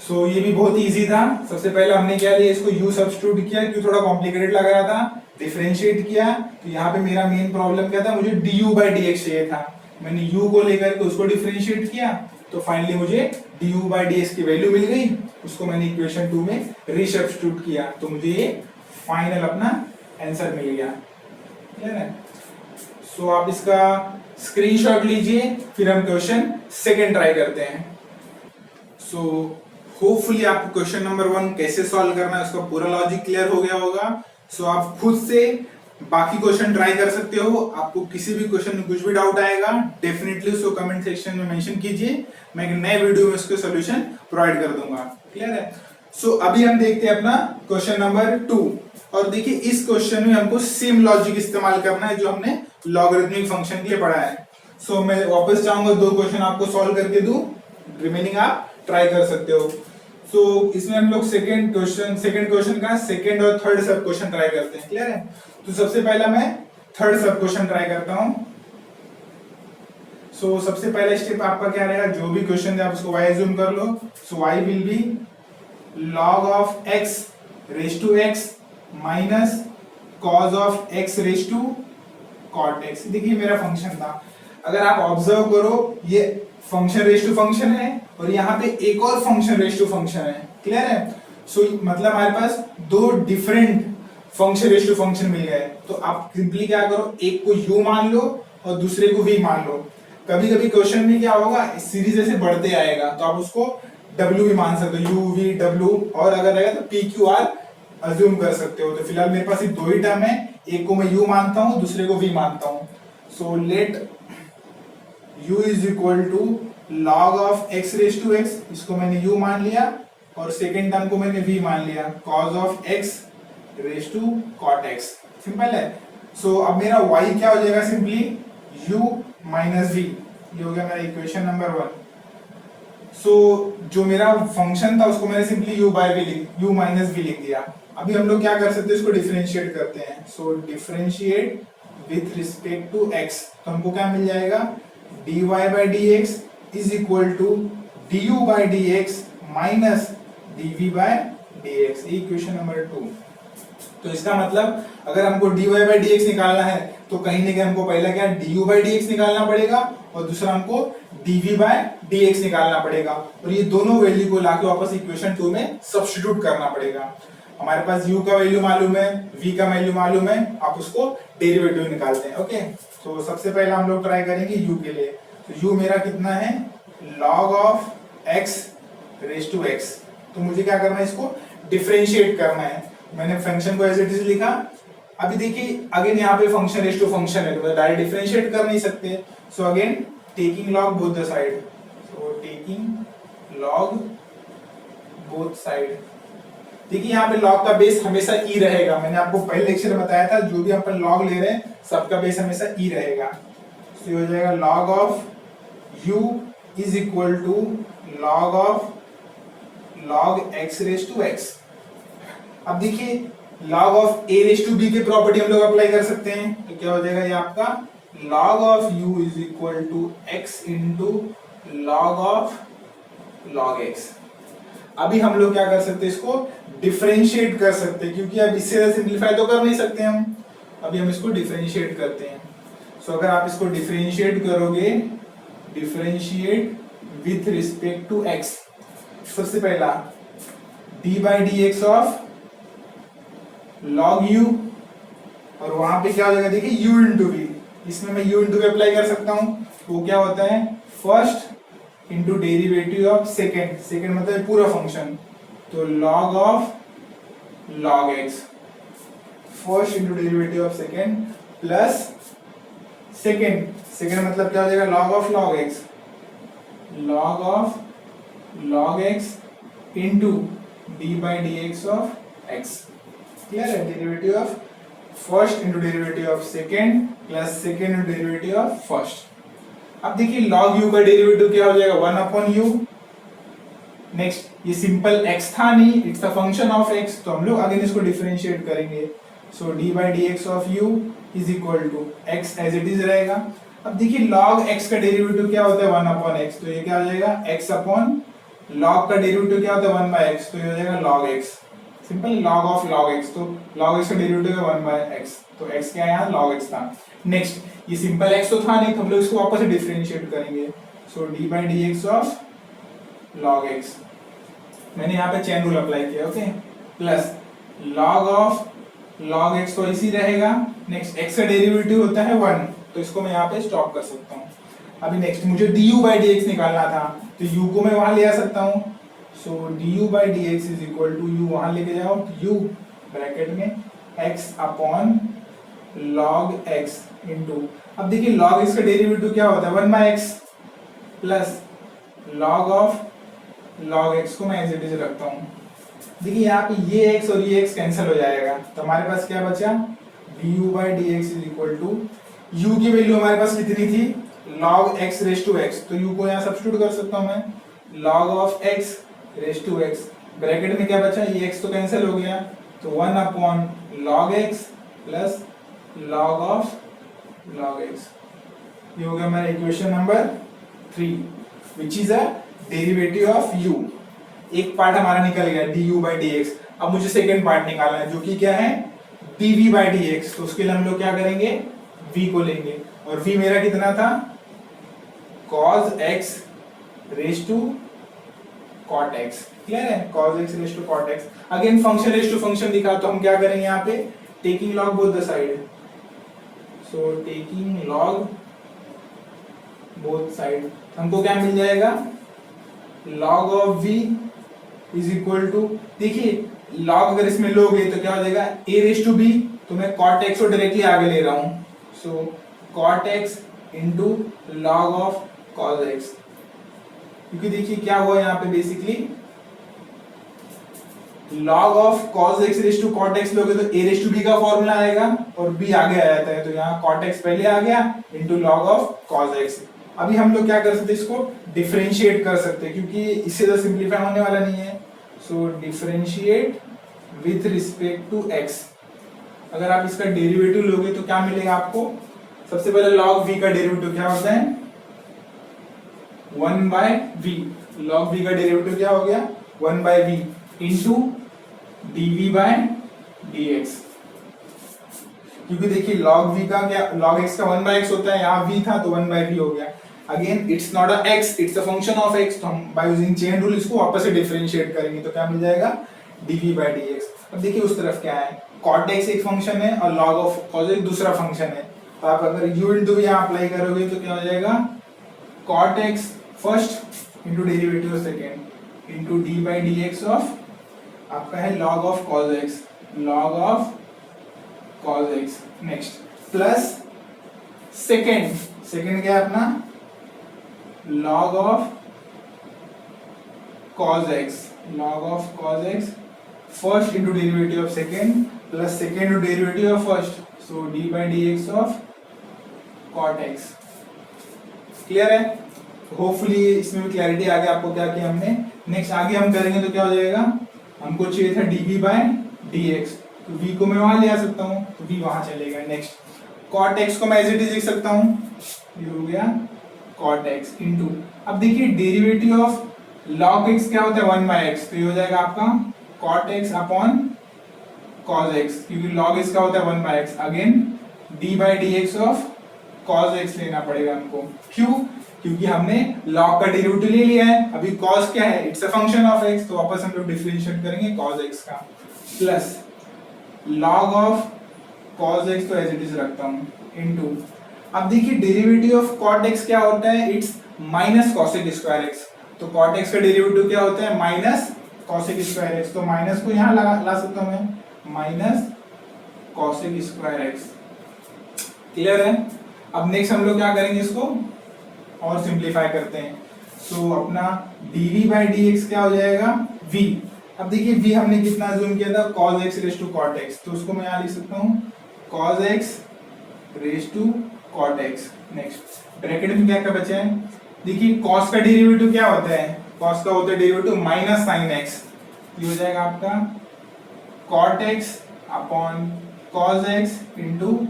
[SPEAKER 1] सो ये भी बहुत इजी था। सबसे पहले हमने क्या लिया, इसको u सब्स्टिट्यूट किया, क्यों थोड़ा कॉम्प्लिकेटेड लग रहा था, डिफरेंशिएट किया। तो यहाँ पे मेरा मेन प्रॉब्लम क्या था, मुझे du बाई डी एक्स चाहिए था। मैंने u को लेकर के उसको डिफरेंशिएट किया, तो फाइनली मुझे du बाई डी एक्स की वैल्यू मिल गई। उसको मैंने इक्वेशन 2 में रीसब्स्टिट्यूट किया, तो मुझे ये फाइनल अपना आंसर मिल गया। क्लियर है? सो आप इसका स्क्रीनशॉट लीजिए, फिर हम क्वेश्चन सेकंड ट्राई करते हैं। सो होपफुली आपको क्वेश्चन नंबर 1 कैसे सॉल्व करना है उसका पूरा लॉजिक क्लियर हो गया होगा। सो आप खुद से बाकी क्वेश्चन ट्राई कर सकते हो। आपको किसी भी क्वेश्चन में कुछ भी डाउट आएगा, डेफिनेटली उसको कमेंट सेक्शन में मेंशन कीजिए, मैं एक नए वीडियो में उसके सॉल्यूशन प्रोवाइड कर दूंगा। क्लियर है? सो अभी हम देखते हैं अपना क्वेश्चन नंबर 2। और देखिए इस क्वेश्चन में हमको सेम लॉजिक इस्तेमाल करना है जो हमने लॉगरिथमिक फंक्शन के लिए पढ़ा है। सो मैं वापस चाहूंगा 2 क्वेश्चन आपको सॉल्व करके दूं, रिमेनिंग आप ट्राई कर सकते हो। सो इसमें हम लोग सेकंड क्वेश्चन का सेकंड और थर्ड सब क्वेश्चन ट्राई करते हैं। क्लियर है? तो सबसे पहला मैं थर्ड सब क्वेश्चन ट्राई करता हूं। सो सबसे पहला स्टेप आपका क्या रहेगा, जो भी क्वेश्चन है आप उसको y अज्यूम कर लो। So y will be log of x raise to x minus cos of x raise to cot x। देखिए मेरा फंक्शन था, अगर आप ऑब्जर्व करो ये फंक्शन रेज टू फंक्शन है और यहाँ पे एक और फंक्शन रेज टू फंक्शन है। क्लियर है? सो मतलब हमारे पास 2 different function raise to function मिल गए। तो आप सिंपली क्या करो, एक को u मान लो और दूसरे को v मान लो। कभी कभी क्वेश्चन में क्या होगा, सीरीज ऐसे बढ़ते आएगा तो आप उसको w भी मान सकते हो, u v w, और अगर रहेगा तो p q r अज्यूम कर सकते हो। तो फिलहाल मेरे पास ये 2 ही टर्म है, एक को मैं u मानता हूँ, दूसरे को v मानता हूँ। So let u is equal to log of x raise to x, इसको मैंने u मान लिया, और सेकेंड टर्म को मैंने v मान लिया, cos of x raise to cot x। Simple है। सो अब मेरा y क्या हो जाएगा, सिंपली u माइनस v। ये हो गया मेरा इक्वेशन नंबर 1। सो जो मेरा फंक्शन था उसको मैंने सिंपली u माइनस v लिख दिया। अभी हम लोग क्या कर सकते हैं, इसको डिफरेंशिएट करते हैं। So differentiate with respect to x, तो हमको क्या मिल जाएगा, dy by dx is equal to du by dx minus dv by dx। Equation number 2। तो इसका मतलब अगर हमको dy बाई dx निकालना है तो कहीं ना कहीं हमको पहला क्या du बाई dx निकालना पड़ेगा और दूसरा हमको dv बाई dx निकालना पड़ेगा, और ये दोनों वैल्यू को लाके वापस इक्वेशन 2 में सब्स्टिट्यूट करना पड़ेगा। हमारे पास u का वैल्यू मालूम है, v का वैल्यू मालूम है, आप उसको डेरिवेटिव निकालते हैं। ओके, तो सबसे पहले हम लोग ट्राई करेंगे u के लिए। तो u मेरा कितना है, log of x raise to x। तो मुझे क्या करना है, इसको डिफरेंशिएट करना है। मैंने फंक्शन को एज इट इज लिखा। अभी देखिए अगेन यहाँ पे फंक्शन रेज टू फंक्शन है, तो डायरेक्ट डिफरेंशिएट कर नहीं सकते। सो again taking log both the side, so taking log both side. देखिए यहाँ पे लॉग का बेस हमेशा e रहेगा। मैंने आपको पहले लेक्चर में बताया था, जो भी अपन लॉग ले रहे हैं सबका बेस हमेशा e रहेगा। तो ये हो जाएगा log of u is equal to log of log x raise to x। अब देखिए log of a raise to b की प्रॉपर्टी हम लोग अप्लाई कर सकते हैं। तो क्या हो जाएगा, ये आपका log of u is equal to x into log of log x। अभी हम लोग क्या कर सकते हैं, इसको डिफरेंशिएट कर सकते हैं, क्योंकि अब इससे सिंपलीफाई तो कर नहीं सकते हम। अभी हम इसको डिफरेंशिएट करते हैं। सो अगर आप इसको डिफरेंशिएट करोगे, differentiate with respect to x, सबसे पहला d by d x of log u, और वहां पे क्या हो जाएगा, देखिए u इंटू v। इसमें मैं u इंटू v अप्लाई कर सकता हूं। वो क्या होता है, first into derivative of second, second मतलब पूरा फंक्शन, तो log of log x, first into derivative of second plus second, second मतलब क्या हो जाएगा, log of log x, log of log x into d by d x of x। Clear है? Derivative of first into derivative of second plus second into derivative of first. अब देखिए log u का डेरिवेटिव क्या हो जाएगा, 1 अपॉन u। नेक्स्ट, ये सिंपल x था नहीं, it's a function of x, तो हम लोग अगेन इसको डिफरेंशिएट करेंगे। So d by d x of u is equal to x as it is रहेगा। अब देखिए log x का डेरिवेटिव क्या होता है, 1 अपॉन x, तो ये क्या हो जाएगा, x अपॉन लॉग का डेरिवेटिव क्या होता है 1 बाय एक्स, तो ये हो जाएगा log x, simple log of log x, तो लॉग एक्स का डेरिवेटिव है 1 बाय एक्स, तो एक्स क्या है यहाँ लॉग एक्स था। नेक्स्ट ये सिंपल एक्स तो था नहीं, तो हम लोग इसको वापस से डिफरेंशिएट करेंगे, so d by d x of log x, मैंने यहाँ पे चेन रूल अप्लाई किया, okay, plus log of log x तो इसी रहेगा। नेक्स्ट एक्स का डेरिवेटिव होता है 1, तो इसको मैं यहाँ पे स्टॉप कर सकता हूँ। अभी नेक्स्ट मुझे du बाई डी एक्स निकालना था, तो u को मैं वहां ले आ सकता हूँ, so du by d x is equal to u वहां लेके जाओ, u ब्रैकेट में x upon log x into, अब देखिए log x का डेरिवेटिव क्या होता है 1 by x plus log of log x को मैं एज इट इज रखता हूँ। देखिए यहाँ पे ये x और ये x कैंसिल हो जाएगा, तो हमारे पास क्या बचा du by d x is equal to, u की वैल्यू हमारे पास कितनी थी log x raise to x, तो u को यहाँ सब्स्टिट्यूट कर सकता हूँ मैं, log of x raise to x, bracket में क्या बचा ये x तो कैंसिल हो गया, तो 1 upon log x plus log of log x, ये हो गया हमारा equation number 3 which is a derivative of u। एक पार्ट हमारा निकल गया du बाई डी एक्स, अब मुझे सेकेंड पार्ट निकालना है जो कि क्या है dv बाई डी एक्स, तो उसके लिए हम लोग क्या करेंगे v को लेंगे, और v मेरा कितना था cos x raise to cot x, clear है, cos x raise to cot x, again function raise to function दिखा, तो हम क्या करेंगे यहाँ पे taking log both the side, so taking log both side, हमको क्या मिल जाएगा log of v is equal to, देखिए log अगर इसमें लोगे तो क्या हो जाएगा a रेस टू b, तो मैं cot x को डायरेक्टली आगे ले रहा हूँ, so cot x into log of cos x, क्योंकि देखिए क्या हुआ यहाँ पे basically log of cos x raise to cot x लोगे तो a रेस टू b का फॉर्मूला आएगा और b आगे आ जाता है, तो यहाँ cot x पहले आ गया into log of cos x। अभी हम लोग क्या कर सकते हैं इसको डिफरेंशिएट कर सकते हैं, क्योंकि इससे तो सिंपलीफाई होने वाला नहीं है, so differentiate with respect to x, अगर आप इसका डेरिवेटिव लोगे तो क्या मिलेगा आपको, सबसे पहले log v का डेरिवेटिव क्या होता है 1 बाय v, log v का डेरिवेटिव क्या हो गया 1 by v into dv by dx, क्योंकि देखिए log v का क्या log x का 1 बाय x होता है, यहाँ v था तो 1 बाय v हो गया, again it's not a x, it's a function of x, तो हम बाय यूजिंग चेन रूल इसको वापस से डिफरेंशिएट करेंगे, तो क्या मिल जाएगा dv बाय dx। अब देखिए उस तरफ क्या है cot x एक फंक्शन है और log ऑफ cos x दूसरा फंक्शन है, तो आप अगर u इंटू यहाँ अप्लाई करोगे तो क्या हो जाएगा cot x first into derivative second into D by d x of आपका है log of cos x, log of cos x, next plus second क्या है अपना log of cos x, log of cos x first into derivative of second plus second into derivative of first, so d by d x of cot x, clear है, होपफुली इसमें भी क्लैरिटी आ गया आपको क्या किया हमने। नेक्स्ट आगे हम करेंगे तो क्या हो जाएगा, हमको चाहिए था dv बाय dx, तो v को मैं वहां ले आ सकता हूँ, तो v वहां चलेगा। नेक्स्ट cot x को मैं एज इट इज लिख सकता हूँ, ये हो गया cot x इंटू, अब देखिए डेरिवेटिव ऑफ log x क्या होता है 1 बाय x, तो ये हो जाएगा आपका cot x upon cos x, क्योंकि log x का होता है 1 by x, again d by dx of cos x लेना पड़ेगा हमको, क्यों, क्योंकि हमने log का डेरिवेटिव ले लिया है, अभी cos क्या है it's a function of x, तो वापस हम लोग डिफरेंशिएट करेंगे cos x का, plus log of cos x तो एज इट इज रखता हूं इनटू, अब देखिए डेरिवेटिव ऑफ cot x क्या होता है it's minus cosec square x, तो cot x का डेरिवेटिव क्या होता है माइनस cosec स्क्वायर x, तो माइनस को यहां ला सकता हूं मैं minus cosec square x, clear है। अब नेक्स्ट हम लोग क्या करेंगे इसको और सिंपलीफाई करते हैं, सो अपना dv बाई dx क्या हो जाएगा v, अब देखिए v हमने कितना जूम किया था cos x raise to cot x, तो उसको मैं यहाँ लिख सकता हूँ cos x raise to cot x, next bracket में क्या क्या बचा है, देखिए cos का डेरिवेटिव क्या होता है, cos का होता है डेरिवेटिव माइनस साइन x, ये हो जाएगा आपका cot x upon cos x into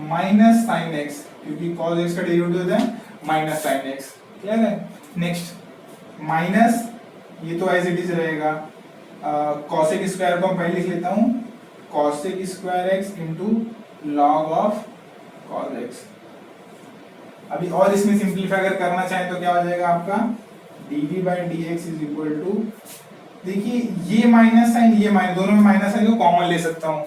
[SPEAKER 1] minus sine x, क्योंकि cos x का डेरिवेटिव होता है माइनस साइन x, क्लियर है। नेक्स्ट माइनस ये तो एज इट इज रहेगा। कॉसेक स्क्वायर को हम पहले लिख लेता हूँ, cosec square x into log of cos x. अभी और इसमें सिंप्लीफाई अगर करना चाहें तो क्या हो जाएगा आपका, dv by d x is equal to, देखिए ये माइनस साइन ये माइनस, दोनों में माइनस साइन को कॉमन ले सकता हूँ,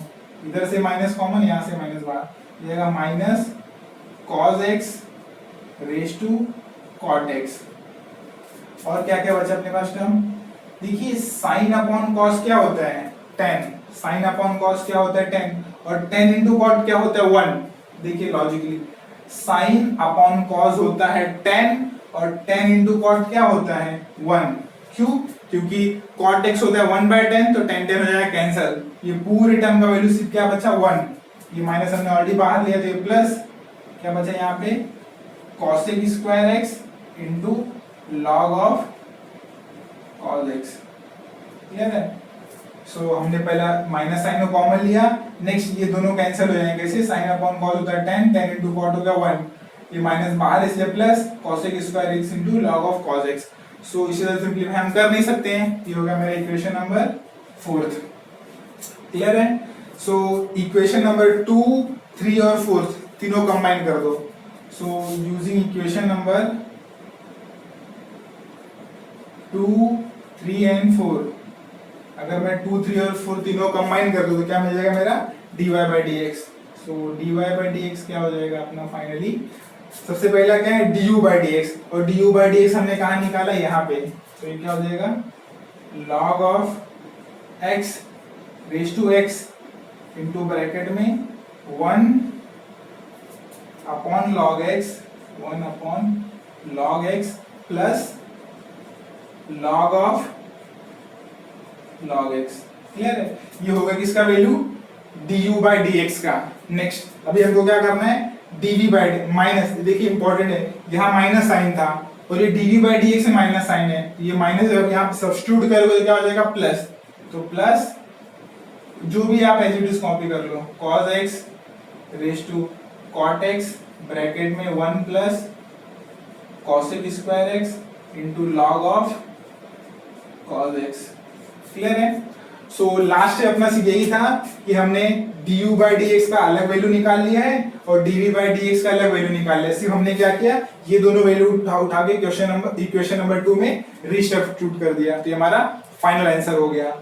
[SPEAKER 1] इधर से माइनस कॉमन, यहाँ से माइनस बाहर, ये minus cos x raise to cot x. और क्या क्या बचा अपने पास टर्म, देखिए साइन अपॉन कॉस क्या होता है 10, साइन अपॉन कॉस क्या होता है 10, और 10 इंटू कॉट क्या होता है 1। देखिए लॉजिकली साइन अपॉन कॉस होता है 10 और 10 इंटू कॉट क्या होता है 1। क्यों, क्योंकि कॉट एक्स होता है 1/10, तो 10 10 हो जाएगा कैंसिल, ये पूरे टर्म का वैल्यू सिर्फ क्या बचा 1, ये माइनस हमने ऑलरेडी बाहर लिया, तो ये प्लस क्या बचा यहाँ पे cosec square x into log of cos x. Clear है। सो हमने पहला माइनस साइन को कॉमन लिया, नेक्स्ट ये दोनों कैंसिल हो जाएंगे, कैसे, साइन अपॉन कॉस होता है 10, 10 इंटू कॉट होगा 1, ये माइनस बाहर इसलिए plus cosec square x into log of cos x. So इसे सिंपलीफाई हम कर नहीं सकते हैं, ये होगा मेरा इक्वेशन नंबर 4। क्लियर है। सो इक्वेशन नंबर 2, 3 और 4 तीनों कंबाइन कर दो। So using equation number 2, 3 and 4, अगर मैं 2, 3 और 4 तीनों कंबाइन कर दूं तो क्या मिल जाएगा मेरा dy by d x. So dy by d x क्या हो जाएगा अपना फाइनली, सबसे पहला क्या है du बाई डी एक्स, और du बाई डी एक्स हमने कहाँ निकाला यहाँ पे, तो ये क्या हो जाएगा log of x raise to x into bracket में 1 upon log x, 1 upon log x plus log of log x। Clear है, ये होगा किसका value du by d x का। नेक्स्ट अभी हमको क्या करना है dv बाई माइनस, देखिए इंपॉर्टेंट है, यहाँ माइनस साइन था और ये dv बाई डी एक्स में माइनस साइन है, ये माइनस यहाँ सब्स्टिट्यूट करोगे तो क्या हो जाएगा प्लस, तो प्लस जो भी आप एज इट इज कॉपी कर लो, cos x raise to cot x bracket में 1 plus cosec square x into log of cos x। Clear है। सो लास्ट अपना सीख यही था कि हमने du बाई डी एक्स का अलग वैल्यू निकाल लिया है और dv बाई डी एक्स का अलग वैल्यू निकाल लिया। सिर्फ हमने क्या किया, ये दोनों वैल्यू उठा के इक्वेशन नंबर 2 में रीसब्स्टिट्यूट कर दिया, तो ये हमारा फाइनल आंसर हो गया।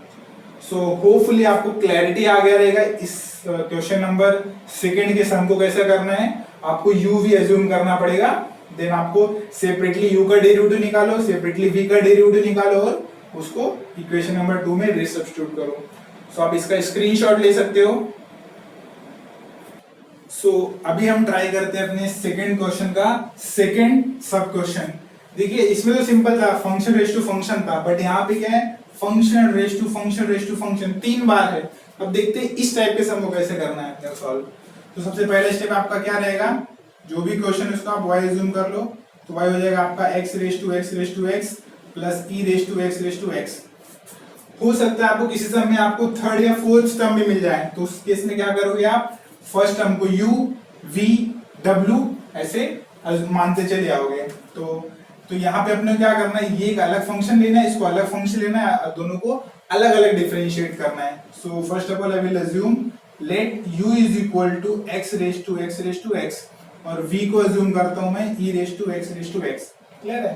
[SPEAKER 1] सो होपफुली आपको क्लैरिटी आ गया रहेगा इस क्वेश्चन नंबर 2 के सम को कैसे करना है। आपको u भी एज्यूम करना पड़ेगा, देन आपको सेपरेटली u का डेरिवेटिव निकालो, सेपरेटली v का डेरिवेटिव निकालो और उसको इक्वेशन नंबर 2 में रीसब्स्टिट्यूट करो। सो आप इसका स्क्रीनशॉट ले सकते हो। सो अभी हम ट्राई करते हैं अपने सेकंड क्वेश्चन का सेकंड सब क्वेश्चन। देखिए इसमें तो सिंपल था, फंक्शन रेज टू फंक्शन था, बट यहाँ पे क्या है function raise to function raise to function 3 बार है। अब देखते हैं इस टाइप के सम को कैसे करना है अपने सॉल्व। तो सबसे पहला स्टेप आपका क्या रहेगा, जो भी क्वेश्चन है उसको आप y अज्यूम कर लो, तो y हो जाएगा आपका x raise to x plus e raise to x। हो सकता है आपको किसी सम में आपको थर्ड या फोर्थ टर्म भी मिल जाए, तो उस केस में क्या करोगे आप, फर्स्ट टर्म को u v w ऐसे मानते चले आओगे। तो यहाँ पे अपने क्या करना है, ये एक अलग फंक्शन लेना है, इसको अलग फंक्शन लेना है, दोनों को अलग अलग डिफरेंशिएट करना है। So first of all I will assume let u is equal to x raise to x और v को अज्यूम करता हूं मैं e raise to x। Clear है।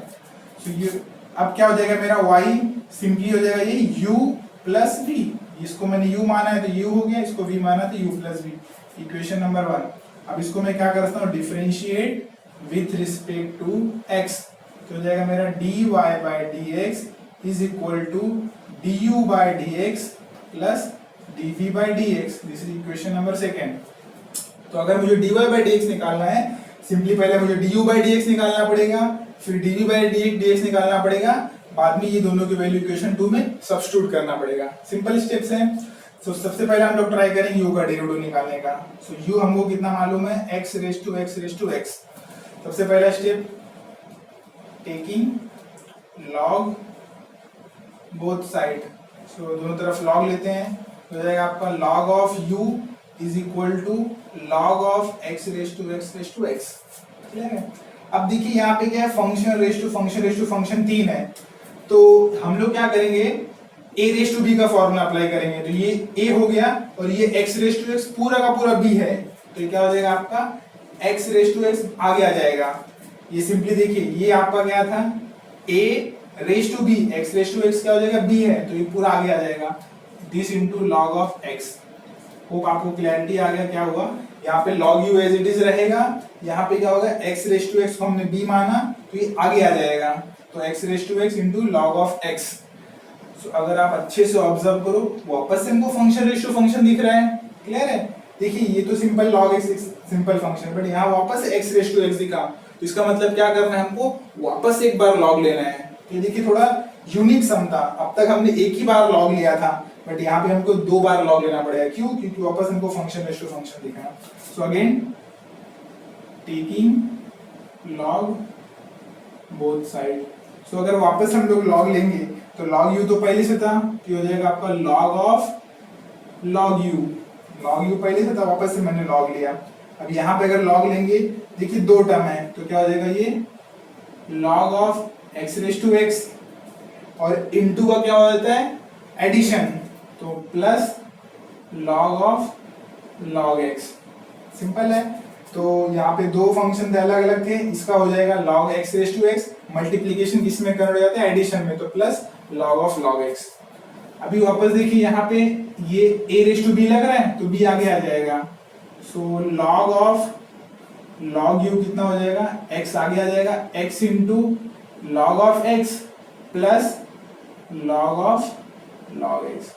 [SPEAKER 1] सो ये अब क्या हो जाएगा मेरा y सिंपली हो जाएगा ये u प्लस v, इसको मैंने u माना है तो u हो गया, इसको v माना तो u plus v, equation number 1। अब इसको मैं क्या करता हूँ differentiate with respect to x, तो हो जाएगा मेरा dy by dx is equal to du by dx plus dv by dx। This is equation number 2। तो अगर मुझे dy बाई dx निकालना है, सिंपली पहले मुझे du बाई dx निकालना पड़ेगा, फिर dv बाई dx निकालना पड़ेगा, बाद में ये दोनों की वैल्यू इक्वेशन 2 में सब्स्टिट्यूट करना पड़ेगा। सिंपल स्टेप्स हैं। तो सबसे पहले हम लोग ट्राई करेंगे u का डेरिवेटिव निकालने का। सो u हमको कितना मालूम है, x रेज टू x। सबसे पहला step taking log both side, so दोनों तरफ log लेते हैं, तो हो जाएगा आपका log of u is equal to log of x raise to x। Clear है। अब देखिए यहाँ पे क्या है, फंक्शन रेज टू फंक्शन 3 है, तो हम लोग क्या करेंगे, a रेस टू b का फॉर्मूला अप्लाई करेंगे। तो ये a हो गया और ये x रेस टू x पूरा का पूरा b है, तो ये क्या हो जाएगा आपका x रेस टू x आगे आ जाएगा। ये सिंपली देखिए, ये आपका क्या था a raise to b, x raise to x क्या हो जाएगा b है, तो ये पूरा आगे आ जाएगा, this into log of x। Hope आपको क्लैरिटी आ गया क्या हुआ। यहाँ पे log u as it is रहेगा, यहाँ पे क्या होगा x रेस टू x को हमने b माना तो ये आगे आ जाएगा, तो x raise to x into log of x। so, अगर आप अच्छे से ऑब्जर्व करो, वापस से हमको फंक्शन रेशियो फंक्शन दिख रहा है, क्लियर है। देखिए ये तो simple log x simple function, but यहाँ वापस से x रेस टू x दिखा, तो इसका मतलब क्या करना है, हमको वापस एक बार log लेना है। तो ये देखिए थोड़ा यूनिक सम था, अब तक हमने एक ही बार log लिया था, बट यहाँ पे हमको 2 बार log लेना पड़ेगा। क्यों? क्योंकि वापस हमको फंक्शन रेशियो फंक्शन दिखा है। So again taking log both side. So अगर वापस हम लोग log लेंगे तो log u तो पहले से था, तो हो जाएगा आपका log of log u। log u पहले से था, वापस से मैंने log लिया। अब यहाँ पे अगर log लेंगे, देखिए 2 टर्म है, तो क्या हो जाएगा, ये log of x raise to x और इनटू का क्या हो जाता है एडिशन, तो plus log of log x। Simple है। तो यहाँ पे 2 फंक्शन थे अलग अलग थे, इसका हो जाएगा log x raise to x, multiplication किस में कन्वर्ट हो जाता है एडिशन में, तो plus log of log x। अभी वापस देखिए यहाँ पे ये a रेस टू b लग रहा है, तो b आगे आ जाएगा, सो log ऑफ log u कितना हो जाएगा, x आगे आ जाएगा, x into log of x plus log of log x।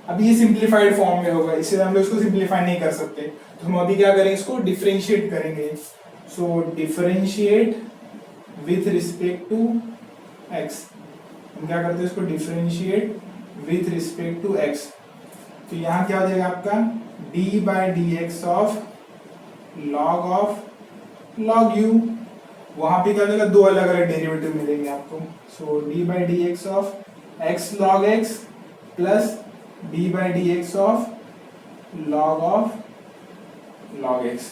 [SPEAKER 1] अब ये सिंप्लीफाइड फॉर्म में होगा, इससे हम लोग इसको सिंप्लीफाई नहीं कर सकते, तो हम अभी क्या करेंगे, इसको डिफरेंशिएट करेंगे। So differentiate with respect to x। हम क्या करते हैं, इसको differentiate with respect to x। तो यहाँ क्या हो जाएगा आपका d by d x of log of log u। वहां पे क्या हो जाएगा, 2 अलग अलग डेरिवेटिव मिलेंगे आपको। सो d by d x of x log x plus d by d x of log of log x।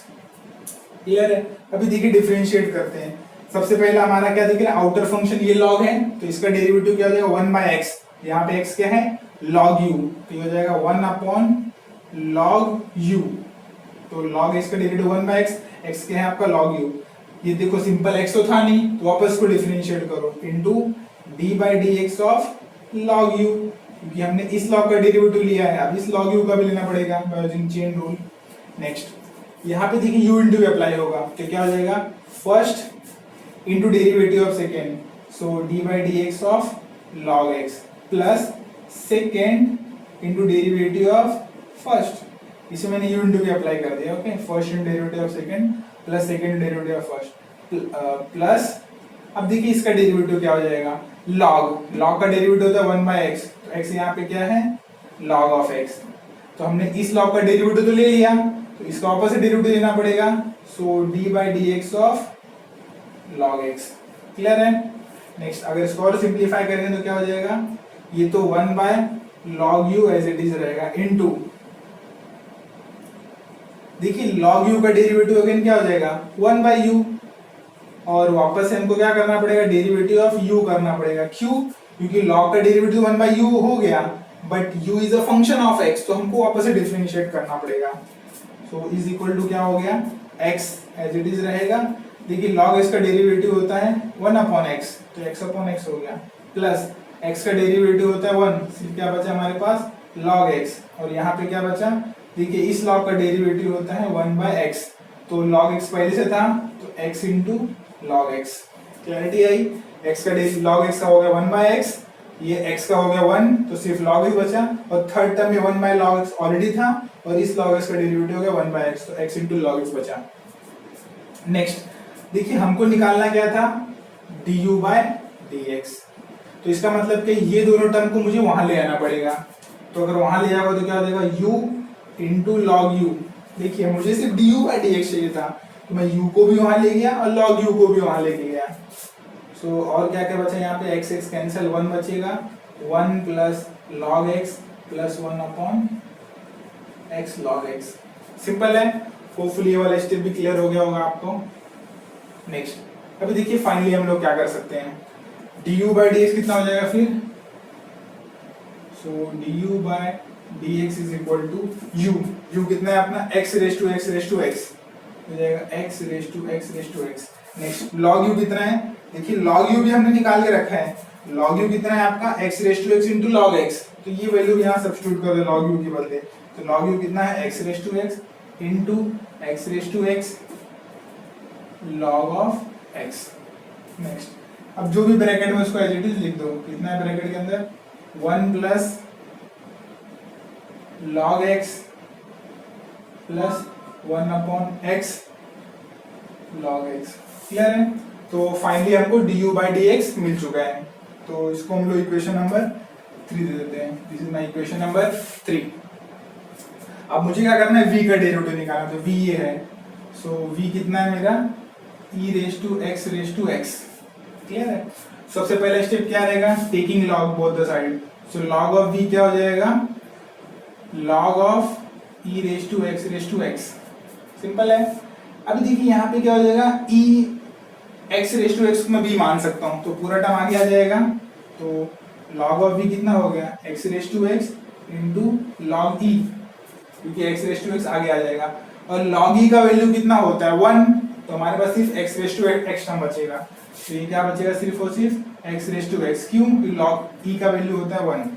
[SPEAKER 1] Clear है। अभी देखिए डिफरेंशिएट करते हैं। सबसे पहला हमारा क्या दिख रहा है, आउटर फंक्शन ये log है, तो इसका डेरिवेटिव क्या हो जाएगा 1 बाय x। यहाँ पे x क्या है log u, तो ये हो जाएगा 1 अपॉन log u। तो log x का डेरिवेटिव 1 बाय x, x क्या है आपका log u। ये देखो सिंपल x तो था नहीं, तो वापस को डिफरेंशिएट करो into d by d x of log u, क्योंकि हमने इस log का डेरिवेटिव लिया है, अब इस log u का भी लेना पड़ेगा by using chain rule. Next यहाँ पे देखिए u इंटू अप्लाई होगा, तो क्या हो जाएगा first into derivative of second, so d by d x of log x plus second into derivative of first, इसे मैंने u इंटू भी अप्लाई कर दिया। Okay, first into derivative of second plus second derivative of first plus, अब देखिए इसका डेरिवेटिव क्या हो जाएगा log का डेरिवेटिव होता है 1 बाय x, तो x यहाँ पे क्या है log ऑफ x। तो हमने इस log का डेरिवेटिव तो ले लिया, तो इसका वापस से डेरिवेटिव लेना पड़ेगा, सो d by d x of log x। Clear है। नेक्स्ट अगर इसको और सिंप्लीफाई करेंगे तो क्या हो जाएगा, ये तो 1 by log u as it is रहेगा इनटू, देखिए log u का डेरिवेटिव अगेन क्या हो जाएगा 1 बाय u, और वापस से हमको क्या करना पड़ेगा, डेरिवेटिव ऑफ u करना पड़ेगा। क्यों? क्योंकि log का डेरिवेटिव 1 बाय u हो गया, but u is a function of x, तो हमको वापस से डिफरेंशिएट करना पड़ेगा। सो इज इक्वल टू क्या हो गया, x एज इट इज रहेगा। देखिए log x का डेरिवेटिव होता है 1 अपॉन x, तो x अपॉन x हो गया, प्लस x का डेरिवेटिव होता है 1, सिर्फ क्या बचा हमारे पास log x, और यहाँ पे क्या बचा, देखिए इस log का डेरिवेटिव होता है 1 बाय x, तो log x पहले से था, तो x into log x। Clarity आई। x का log x का हो गया 1 बाय x, ये x का हो गया 1, तो सिर्फ log x बचा, और थर्ड टर्म में 1 बाय log x ऑलरेडी था, और इस log x का डेरिवेटिव हो गया 1 बाय x, तो x इंटू log x बचा। नेक्स्ट देखिए हमको निकालना क्या था, du बाय dx, तो इसका मतलब कि ये दोनों टर्म को मुझे वहां ले आना पड़ेगा। तो अगर वहां ले जाओगे तो क्या हो जाएगा u इंटू log u। देखिए मुझे सिर्फ du बाय dx चाहिए था, तो मैं u को भी वहां ले गया और log u को भी वहां लेके गया। सो और क्या क्या बचा यहाँ पे, x x कैंसिल, 1 बचेगा, 1 plus log x plus 1 upon x log x। Simple है। होपफुली ये वाला स्टेप भी क्लियर हो गया होगा आपको। नेक्स्ट अभी देखिए फाइनली हम लोग क्या कर सकते हैं, du बाई डी एक्स कितना हो जाएगा फिर, so du by d x is equal to u कितना है अपना x raise to x raise to x हो जाएगा x raise to x raise to x। Next log u कितना है, देखिए log u भी हमने निकाल के रखा है, log u कितना है आपका x raise to x into log x, तो ये वैल्यू यहाँ सब्स्टिट्यूट कर दो log u के बदले, तो log u कितना है x raise to x into x raise to x log of x। Next अब जो भी ब्रैकेट में उसको एज इट इज लिख दो, कितना है ब्रैकेट के अंदर 1 plus log x plus 1 upon x log x। Clear है, तो फाइनली हमको du बाई डी एक्स मिल चुका है, तो इसको हम लोग इक्वेशन नंबर 3 दे देते हैं, this is my equation number 3। अब मुझे क्या करना है, v का डेरिवेटिव निकालना, तो v ये है, सो v कितना है मेरा e raise to x raise to x। Clear है, सबसे पहला स्टेप क्या रहेगा, taking log both the side, so log of v क्या हो जाएगा, log of e raise to x, simple है। अभी देखिए यहाँ पे क्या हो जाएगा, e x raise to x में भी मान सकता हूँ, तो पूरा टर्म आगे आ जाएगा, तो log ऑफ v कितना हो गया x raise to x into log e, क्योंकि x रेस टू x आगे आ जाएगा, और log e का वैल्यू कितना होता है 1, तो हमारे पास सिर्फ x raise to x term बचेगा, तो ये क्या बचेगा सिर्फ और सिर्फ x रेस टू x, क्यों, क्योंकि log e का वैल्यू होता है 1।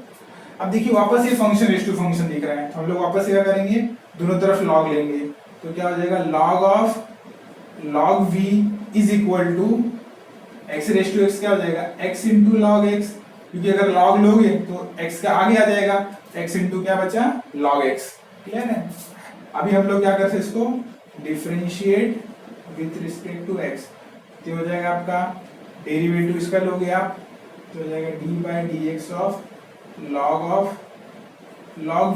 [SPEAKER 1] अब देखिए वापस ये फंक्शन रेस टू फंक्शन दिख रहा है, हम लोग वापस क्या करेंगे, दोनों तरफ log लेंगे, तो क्या हो जाएगा log of log v is equal to x raise to x, क्या हो जाएगा x इंटू log x, क्योंकि अगर log लोगे तो x का आगे आ जाएगा, x इंटू क्या बचा log x। क्लियर है, अभी हम लोग क्या करते हैं, इसको differentiate with respect to x, तो हो जाएगा आपका डेरिवेटिव इसका लोगे आप, तो हो जाएगा d by d x of log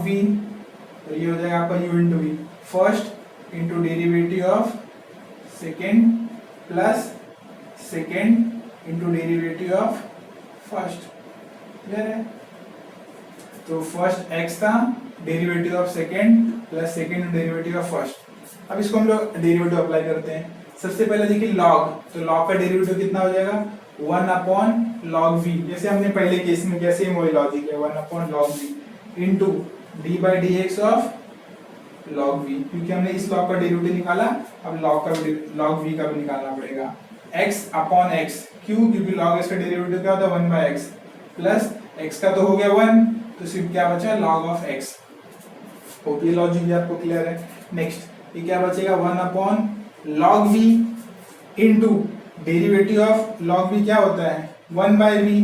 [SPEAKER 1] v, तो ये हो जाएगा आपका u into v, first into derivative of second plus second into derivative of first. Clear है, तो फर्स्ट x था, derivative of second plus second derivative of first. अब इसको हम लोग डेरिवेटिव अप्लाई करते हैं, सबसे पहले देखिए log, तो log का डेरिवेटिव कितना हो जाएगा 1 अपॉन log v, जैसे हमने पहले केस में कैसे ही वही लॉजिक है, 1 upon log v into d by d x of log v, क्योंकि हमने इस log का डेरिवेटिव निकाला, अब log v का भी निकालना पड़ेगा, x अपॉन x, क्यों, क्योंकि log x का डेरिवेटिव क्या होता है 1 बाई x, प्लस x का तो हो गया 1, तो सिर्फ क्या बचा log ऑफ x। होप ये लॉजिक भी आपको क्लियर है। नेक्स्ट ये क्या बचेगा 1 upon log v into derivative of log v क्या होता है 1 बाई v,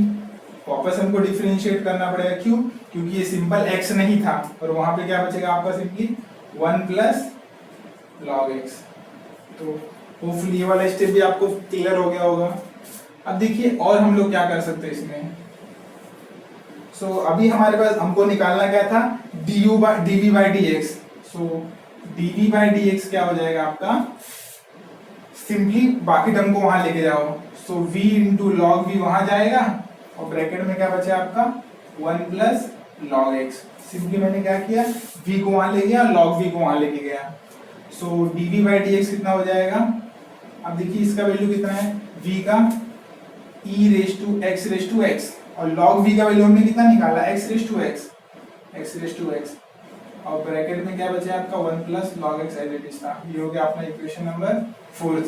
[SPEAKER 1] वापस हमको डिफरेंशिएट करना पड़ेगा, क्यों, क्योंकि ये सिंपल x नहीं था, और वहां पे क्या बचेगा आपका सिंपली 1 प्लस log x। तो होपफुली ये वाला स्टेप भी आपको क्लियर हो गया होगा। अब देखिए और हम लोग क्या कर सकते हैं इसमें, सो अभी हमारे पास हमको निकालना क्या था dv by d x, so dv by d x क्या हो जाएगा आपका, सिंपली बाकी टर्म को वहां लेके जाओ, सो v इंटू log v वहां जाएगा, और ब्रैकेट में क्या बचा आपका 1 प्लस log x, सिंपली मैंने क्या किया v को वहां ले गया, log v को वहां लेके गया, सो dv बाई डी एक्स कितना हो जाएगा, अब देखिए इसका वैल्यू कितना है v का e रेस टू x, और log v का वैल्यू हमने कितना निकाला x रेस टू x, और ब्रैकेट में क्या बचा आपका 1 plus log x as it is था, ये हो गया अपना इक्वेशन नंबर 4।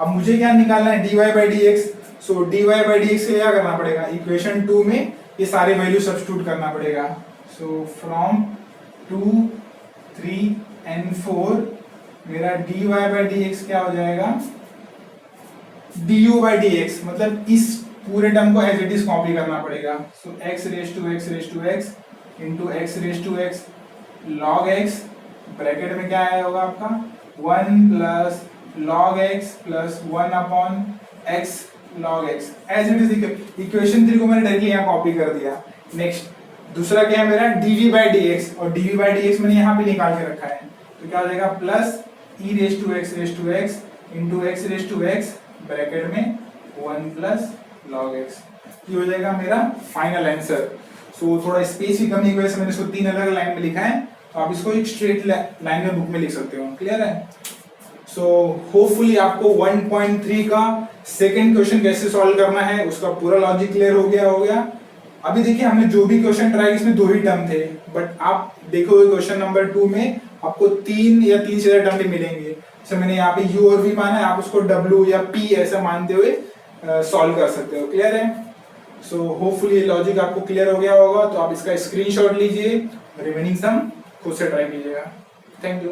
[SPEAKER 1] अब मुझे क्या निकालना है dy by d x, so dy by d x क्या करना पड़ेगा, इक्वेशन 2 में ये सारे वैल्यू सब्स्टिट्यूट करना पड़ेगा, सो फ्रॉम 2 3 and 4 मेरा dy बाई डी एक्स क्या हो जाएगा du बाई डी एक्स, मतलब इस पूरे टर्म को एज इट इज कॉपी करना पड़ेगा, so x raise to x into x raise to x log x, bracket में क्या आया होगा आपका 1 plus log x plus 1 upon x log x, as it is equation 3 को मैंने डायरेक्टली यहाँ कॉपी कर दिया। नेक्स्ट दूसरा क्या है मेरा dv बाई डी एक्स, और dv बाई डी एक्स मैंने यहाँ पे निकाल के रखा है, तो क्या हो जाएगा plus e raise to x into x raise to x bracket में 1 प्लस log x, ये हो जाएगा मेरा फाइनल आंसर। सो थोड़ा स्पेस की कमी की वजह से मैंने इसको 3 अलग लाइन में लिखा है, तो आप इसको एक स्ट्रेट लाइन में बुक में लिख सकते हो। क्लियर है? सो होपफुली आपको 1.3 का सेकंड क्वेश्चन कैसे सॉल्व करना है उसका पूरा लॉजिक क्लियर हो गया। अभी देखिए हमने जो भी क्वेश्चन ट्राई इसमें 2 ही टर्म थे, बट आप देखोगे क्वेश्चन नंबर 2 में आपको 3 या 3 से ज्यादा टर्म मिलेंगे। जैसे मैंने यहाँ पे u और v माना है, आप उसको w या p ऐसा मानते हुए सॉल्व कर सकते हो। क्लियर है? सो होपफुली ये लॉजिक आपको क्लियर हो गया होगा, तो आप इसका स्क्रीनशॉट लीजिए, रिमेनिंग सम खुद से ट्राई कीजिएगा। Thank you.